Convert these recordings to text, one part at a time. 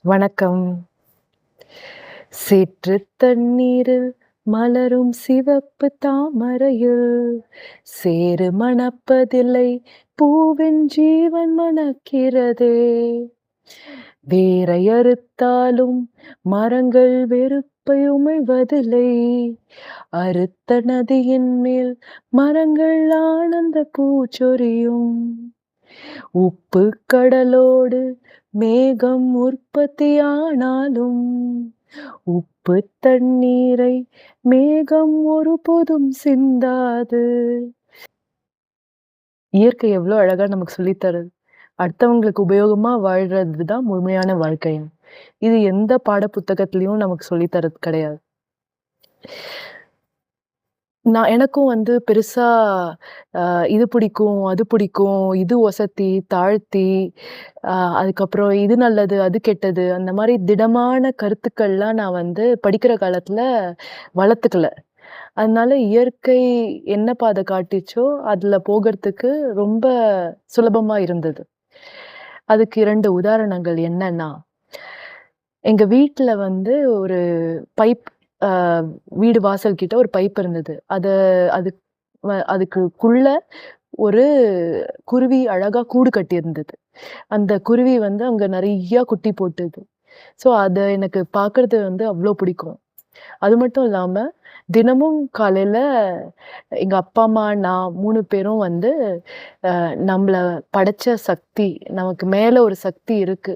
வணக்கம். சேற்று தண்ணீரில் மலரும் சிவப்பு தாமரையில் சேறு மணப்பதில்லை பூவின் ஜீவன் மணக்கிறதே. வேரை அறுத்தாலும் மரங்கள் வெறுப்பை உமிழ்வதில்லை. அறுத்த நதியின் மேல் மரங்கள் ஆனந்த பூச்சொரியும். உப்பு கடலோடு மேகம் உற்பத்தியானாலும் உப்பு தண்ணீரை மேகம் ஒருபோதும் சிந்தாது. இயற்கை எவ்வளோ அழகா நமக்கு சொல்லி தருது. அடுத்தவங்களுக்கு உபயோகமா வாழ்றது தான் முழுமையான வாழ்க்கை. இது எந்த பாட புத்தகத்திலயும் நமக்கு சொல்லி தரது கிடையாது. எனக்கும் வந்து பெருசா அ இது பிடிக்கும், அது பிடிக்கும், இது ஒசத்தி, தாழ்த்தி, அ அதுக்கப்புறம் இது நல்லது, அது கெட்டது, அந்த மாரி திடமான கருத்துக்கள்லாம் நான் வந்து படிக்கிற காலத்துல வளர்த்துக்கல. அதனால இயற்கை என்ன பாதை காட்டுச்சோ, அதுல போகறதுக்கு ரொம்ப சுலபமா இருந்தது. அதுக்கு 2 உதாரணங்கள் என்னன்னா, எங்க வீட்ல வந்து ஒரு பைப் அ வீடு வாசல் கிட்ட ஒரு பைப் இருந்தது. அது அதுக்குள்ள ஒரு குருவி அழகா கூடு கட்டியிருந்தது. அந்த குருவி வந்து அங்க நெறைய குட்டி போட்டது. ஸோ அத எனக்கு பார்க்கறது வந்து அவ்ளோ பிடிக்கும். அது மட்டும் இல்லாம, தினமும் காலையில எங்க அப்பா, அம்மா, நான் 3 பேரும் வந்து நம்மள படைச்ச சக்தி, நமக்கு மேல ஒரு சக்தி இருக்கு.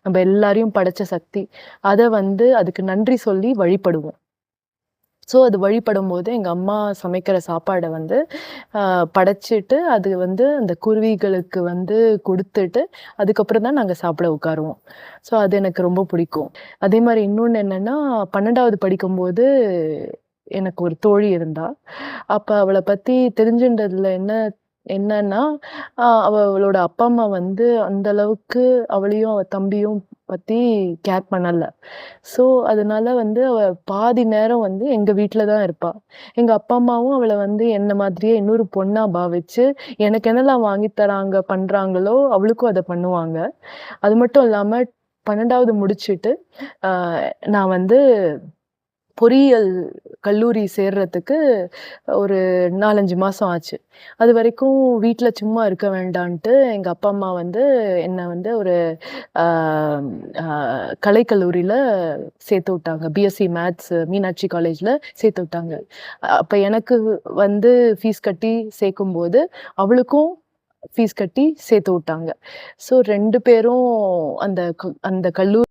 நம்ப எல்லாரையும் படைச்ச சக்தி. அத வந்து அதுக்கு நன்றி சொல்லி வழிபடுவோம். ஸோ அது வழிபடும்போது எங்க அம்மா சமைக்கிற சாப்பாட வந்து அ படைச்சிட்டு, அது வந்து அந்த குருவிகளுக்கு வந்து குடுத்துட்டு, அதுக்கப்புறம் தான் நாங்க சாப்பிட உட்காருவோம். ஸோ அது எனக்கு ரொம்ப பிடிக்கும். அதே மாரி இன்னொன்னு என்னன்னா, 12வது படிக்கும்போது எனக்கு ஒரு தோழி இருந்தா. அப்ப அவள பத்தி தெரிஞ்சுண்டதுல என்னன்னா, அவளோட அப்பா, அம்மா வந்து அந்த அளவுக்கு அவளையும், அவ தம்பியும் பத்தி கேர் பண்ணல. ஸோ, அதனால வந்து அவ பாதி நேரம் வந்து எங்க வீட்ல தான் இருப்பா. எங்க அப்பா, அம்மாவும் அவள வந்து என்ன மாதிரியே இன்னொரு பொண்ணா பாவிச்சு, எனக்கு என்னலாம் வாங்கி தராங்க, பண்றாங்களோ, அவளுக்கும் அத பண்ணுவாங்க. அது மட்டும் இல்லாம 12வது முடிச்சுட்டு, அ நான் வந்து பொறியியல் கல்லூரி சேர்றதுக்கு ஒரு 4, 5 மாசம் ஆச்சு. அதுவரைக்கும் வீட்ல சும்மா இருக்க வேண்டான்ட்டு எங்க அப்பா, அம்மா வந்து என்ன வந்து ஒரு அ அ கலைக்கல்லூரியில சேர்த்து விட்டாங்க. பிஎஸ்சி மேத்ஸ் மீனாட்சி காலேஜ்ல சேர்த்து விட்டாங்க. அப்ப எனக்கு வந்து ஃபீஸ் கட்டி சேர்க்கும்போது, அவளுக்கும் ஃபீஸ் கட்டி சேர்த்து விட்டாங்க. ஸோ 2 பேரும் அந்த அந்த கல்லூரி